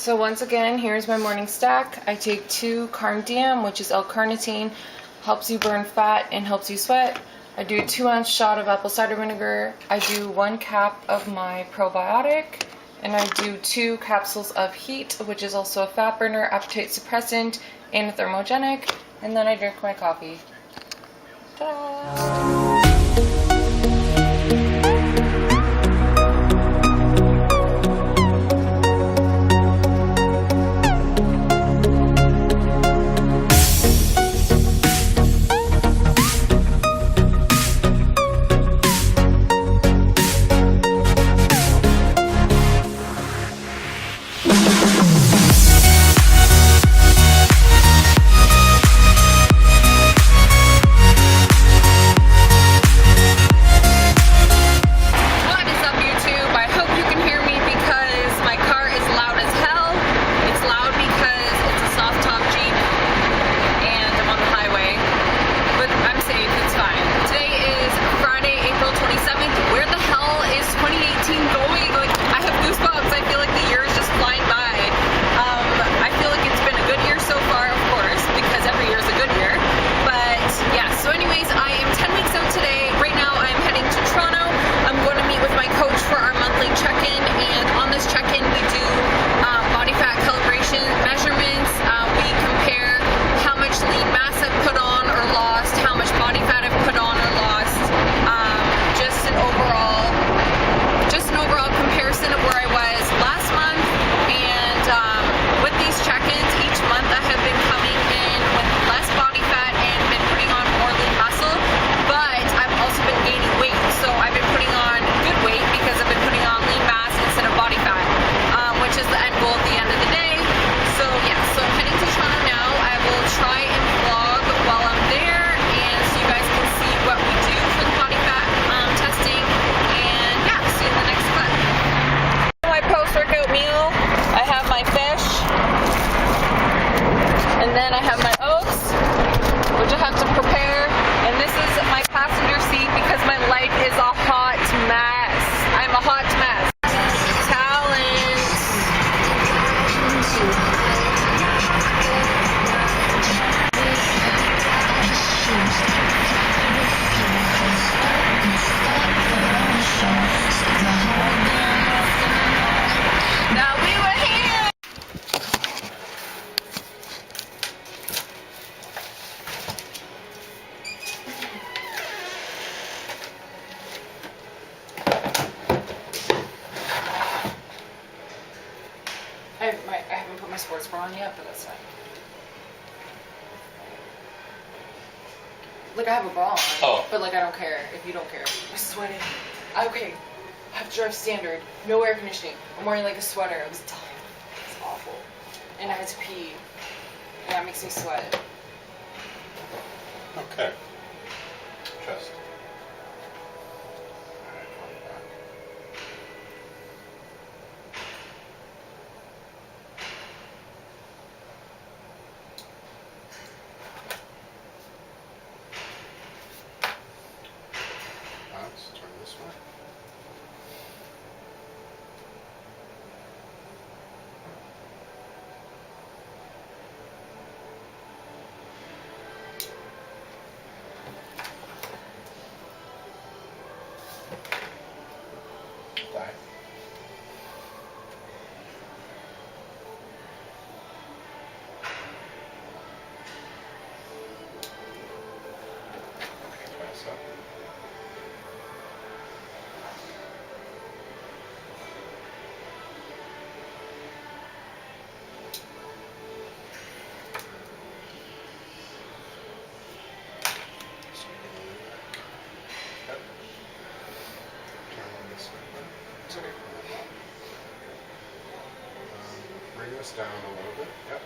So once again, here's my morning stack. I take 2 Carnitine, which is L-carnitine, helps you burn fat and helps you sweat. I do a 2-ounce shot of apple cider vinegar. I do 1 cap of my probiotic, and I do 2 capsules of heat, which is also a fat burner, appetite suppressant, and a thermogenic, and then I drink my coffee. Ta-da! I haven't put my sports bra on yet, but that's fine. Like, I have a bra on, but like, I don't care if you don't care. I'm sweating. Okay, I have to drive standard. No air conditioning. I'm wearing like a sweater. I was dying. It's awful. And I had to pee. And that makes me sweat. Okay. Chest. Turn this way. Thigh. Tricep. Bring this down a little bit. Yep.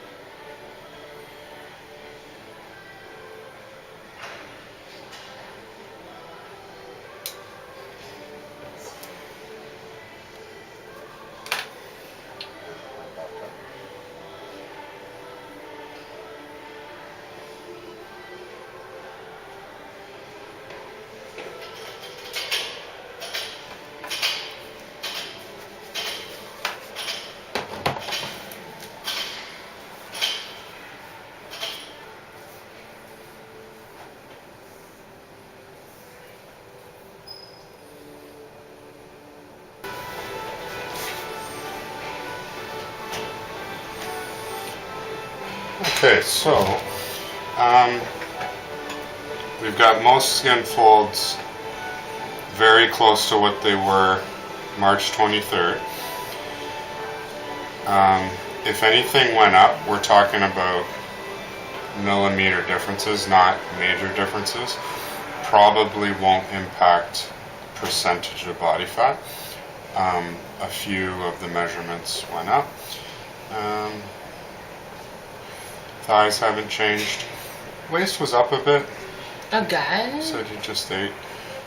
Okay, so we've got most skin folds very close to what they were March 23rd. If anything went up, we're talking about millimeter differences, not major differences. Probably won't impact percentage of body fat. A few of the measurements went up. Thighs haven't changed. Waist was up a bit. Again? So you just ate.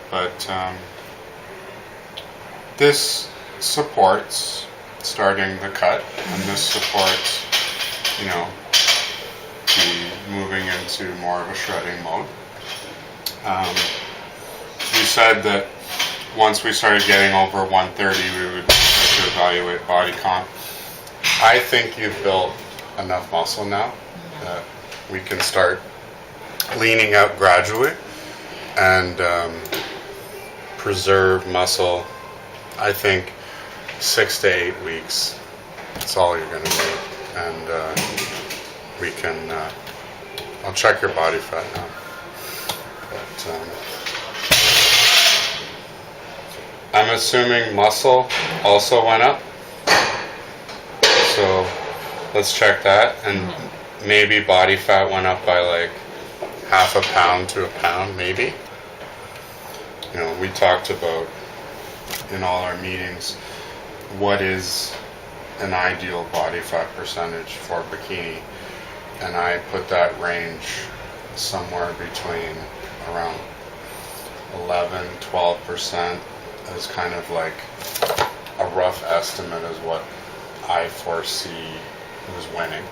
But this supports starting the cut, and this supports, you know, the moving into more of a shredding mode. You said that once we started getting over 130, we would start to evaluate body comp. I think you've built enough muscle now that we can start leaning out gradually and preserve muscle. I think 6 to 8 weeks, that's all you're going to need. And we can, I'll check your body fat now. But, I'm assuming muscle also went up. So let's check that. And maybe body fat went up by like half a pound to a pound, maybe. You know, we talked about in all our meetings, what is an ideal body fat percentage for bikini? And I put that range somewhere between around 11-12% as kind of like a rough estimate as what I foresee who's winning.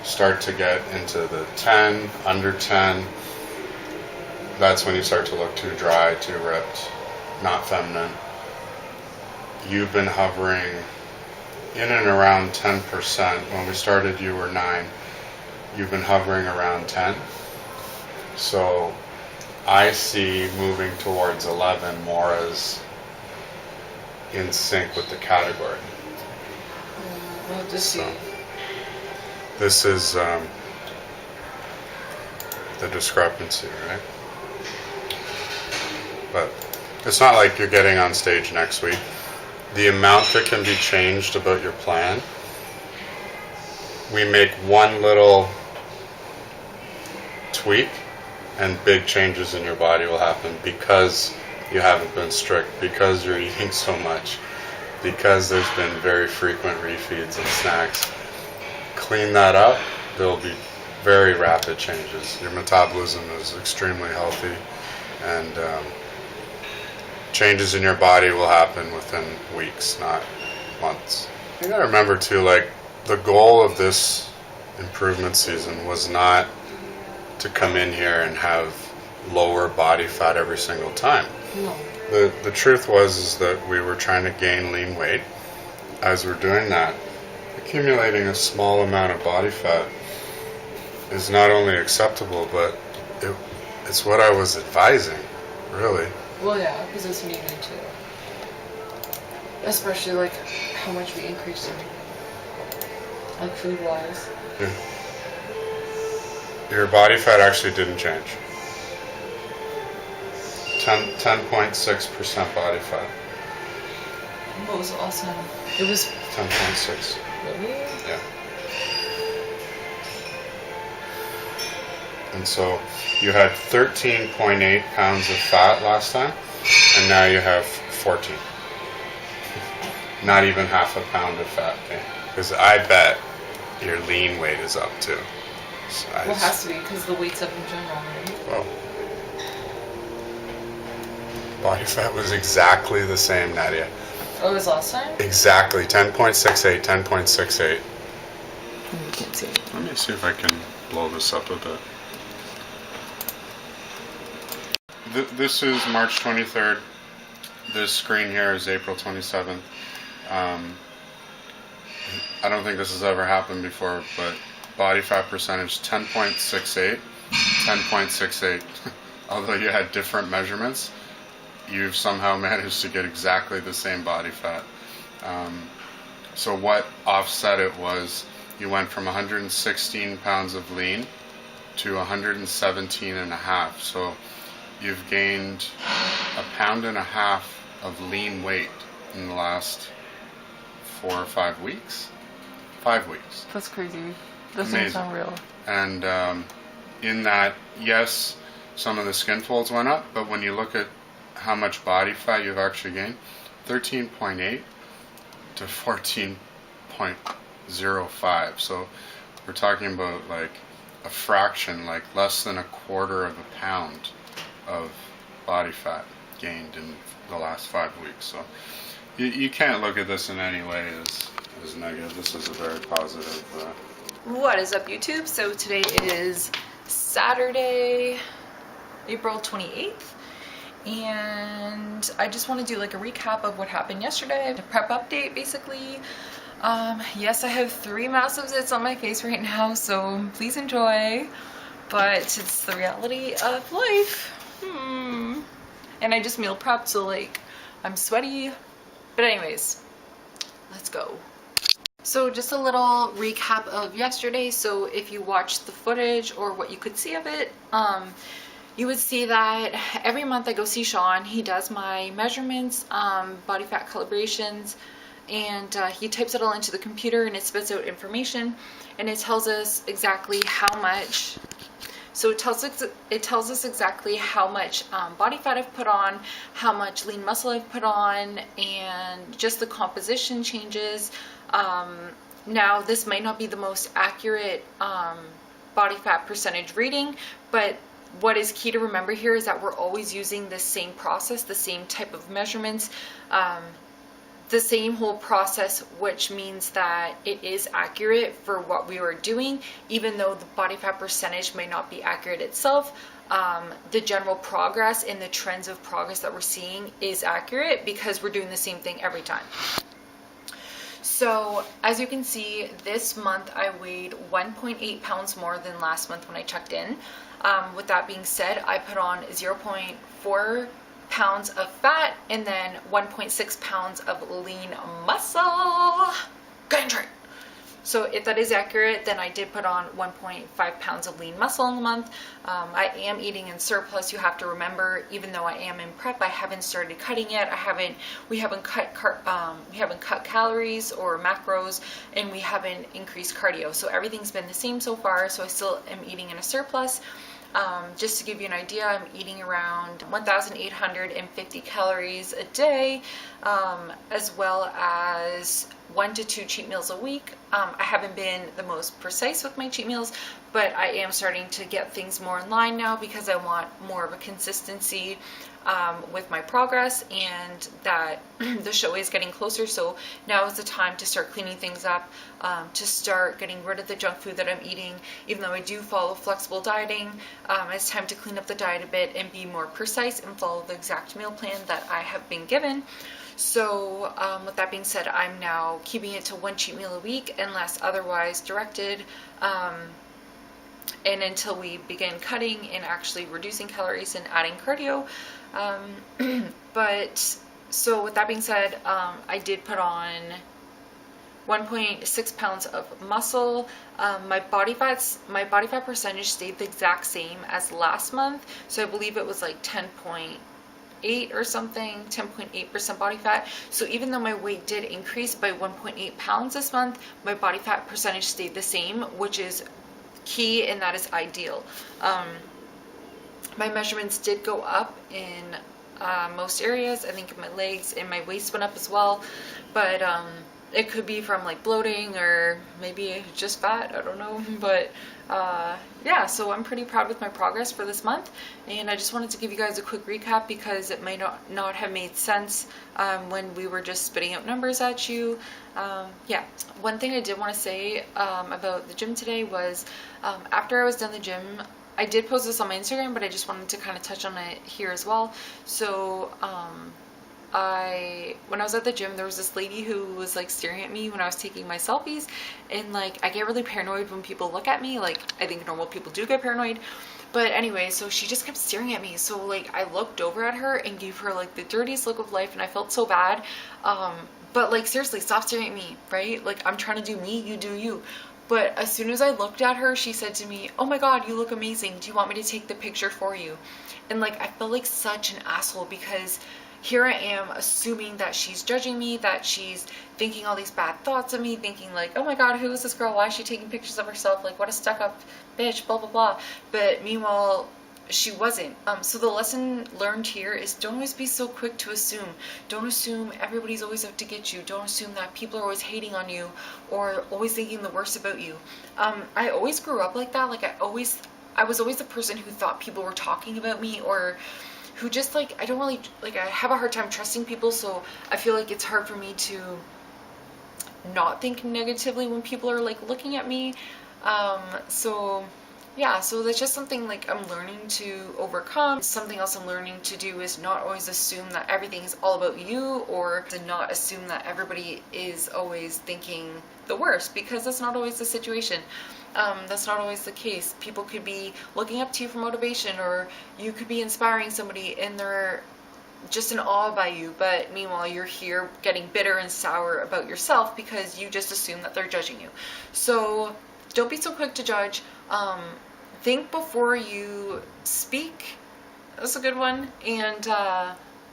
Start to get into the 10, under 10, that's when you start to look too dry, too ripped, not feminine. You've been hovering in and around 10%. When we started, you were 9. You've been hovering around 10. So I see moving towards 11 more as in sync with the category. We'll have to see. So, this is the discrepancy, right? But it's not like you're getting on stage next week. The amount that can be changed about your plan, we make one little tweak and big changes in your body will happen because you haven't been strict, because you're eating so much, because there's been very frequent refeeds and snacks. Clean that up, there'll be very rapid changes. Your metabolism is extremely healthy, and changes in your body will happen within weeks, not months. You gotta remember too, like, the goal of this improvement season was not to come in here and have lower body fat every single time. No. The truth is that we were trying to gain lean weight. As we're doing that, accumulating a small amount of body fat is not only acceptable, but it's what I was advising, really. Well, yeah, because it's needed too. Especially like how much we increased in, like food-wise. Yeah. Your body fat actually didn't change. 10.6% body fat. What was the last time? It was 10.6. really? Yeah. And so you had 13.8 pounds of fat last time, and now you have 14. Not even half a pound of fat gain. Because I bet your lean weight is up too. So Well, it has to be because the weight's up in general, right? Well, body fat was exactly the same, Nadia. Oh, it was last time? Exactly, 10.68, 10.68. You can't see it. Let me see if I can blow this up a bit. This is March 23rd. This screen here is April 27th. I don't think this has ever happened before, but body fat percentage 10.68. 10.68. Although you had different measurements, you've somehow managed to get exactly the same body fat. So what offset it was, you went from 116 pounds of lean to 117 and a half. So you've gained 1.5 pounds of lean weight in the last 4 or 5 weeks. 5 weeks. That's crazy. That Amazing. seems unreal. And in that, yes, some of the skin folds went up, but when you look at how much body fat you've actually gained, 13.8 to 14.05. So we're talking about like a fraction, like less than 1/4 of a pound of body fat gained in the last 5 weeks. So you can't look at this in any way as negative. This is a very positive. What is up, YouTube? So today is Saturday, April 28th, and I just want to do like a recap of what happened yesterday, a prep update basically. Yes, I have 3 massive zits on my face right now, so please enjoy, but it's the reality of life. And I just meal prepped, so like I'm sweaty, but anyways, let's go. So just a little recap of yesterday. So if you watched the footage or what you could see of it, you would see that every month I go see Sean. He does my measurements, body fat calibrations, and he types it all into the computer and it spits out information, and it tells us exactly how much. So it tells us exactly how much body fat I've put on, how much lean muscle I've put on, and just the composition changes. Now this might not be the most accurate body fat percentage reading, but what is key to remember here is that we're always using the same process, the same type of measurements, the same whole process, which means that it is accurate for what we were doing, even though the body fat percentage may not be accurate itself. The general progress and the trends of progress that we're seeing is accurate because we're doing the same thing every time. So as you can see, this month I weighed 1.8 pounds more than last month when I checked in. With that being said, I put on 0.4 pounds of fat and then 1.6 pounds of lean muscle. Country. So if that is accurate, then I did put on 1.5 pounds of lean muscle in the month. I am eating in surplus. You have to remember, even though I am in prep, I haven't started cutting yet. We haven't cut calories or macros, and we haven't increased cardio. So everything's been the same so far. So I still am eating in a surplus. Just to give you an idea, I'm eating around 1,850 calories a day, as well as 1 to 2 cheat meals a week. I haven't been the most precise with my cheat meals, but I am starting to get things more in line now because I want more of a consistency with my progress, and that the show is getting closer. So now is the time to start cleaning things up, to start getting rid of the junk food that I'm eating. Even though I do follow flexible dieting, it's time to clean up the diet a bit and be more precise and follow the exact meal plan that I have been given. So with that being said, I'm now keeping it to 1 cheat meal a week unless otherwise directed, and until we begin cutting and actually reducing calories and adding cardio. But so with that being said, I did put on 1.6 pounds of muscle. My body fat percentage stayed the exact same as last month, so I believe it was like 10.8 or something, 10.8% body fat. So even though my weight did increase by 1.8 pounds this month, my body fat percentage stayed the same, which is key, and that is ideal. My measurements did go up in most areas. I think my legs and my waist went up as well, but it could be from like bloating or maybe just fat, I don't know. But yeah, so I'm pretty proud with my progress for this month, and I just wanted to give you guys a quick recap because it might not have made sense when we were just spitting out numbers at you. Yeah, one thing I did want to say about the gym today was after I was done the gym, I did post this on my Instagram, but I just wanted to kind of touch on it here as well. So when I was at the gym, there was this lady who was like staring at me when I was taking my selfies, and like I get really paranoid when people look at me. Like I think normal people do get paranoid, but anyway, so she just kept staring at me. So like I looked over at her and gave her like the dirtiest look of life, and I felt so bad. But like seriously, stop staring at me, right? Like I'm trying to do me, you do you. But as soon as I looked at her, she said to me, "Oh my God, you look amazing. Do you want me to take the picture for you?" And like, I felt like such an asshole because here I am assuming that she's judging me, that she's thinking all these bad thoughts of me, thinking like, "Oh my God, who is this girl? Why is she taking pictures of herself? Like, what a stuck up bitch, blah, blah, blah." But meanwhile, she wasn't. So the lesson learned here is don't always be so quick to assume. Don't assume everybody's always out to get you. Don't assume that people are always hating on you or always thinking the worst about you. I always grew up like that. Like, I was always the person who thought people were talking about me, or who just like, I don't really, like, I have a hard time trusting people, so I feel like it's hard for me to not think negatively when people are like looking at me. So yeah, so that's just something like I'm learning to overcome. Something else I'm learning to do is not always assume that everything is all about you, or to not assume that everybody is always thinking the worst, because that's not always the situation. That's not always the case. People could be looking up to you for motivation, or you could be inspiring somebody and they're just in awe by you, but meanwhile you're here getting bitter and sour about yourself because you just assume that they're judging you. So don't be so quick to judge. Think before you speak. That's a good one. And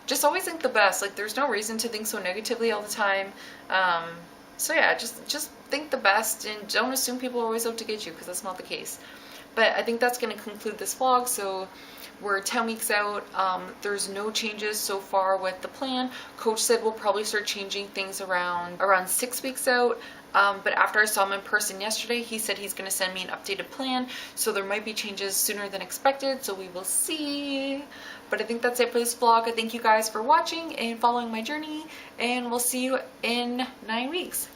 just always think the best. Like, there's no reason to think so negatively all the time. So yeah, just think the best and don't assume people are always out to get you, because that's not the case. But I think that's going to conclude this vlog. So we're 10 weeks out. There's no changes so far with the plan. Coach said we'll probably start changing things around 6 weeks out. But after I saw him in person yesterday, he said he's going to send me an updated plan. So there might be changes sooner than expected. So we will see. But I think that's it for this vlog. I thank you guys for watching and following my journey. And we'll see you in 9 weeks.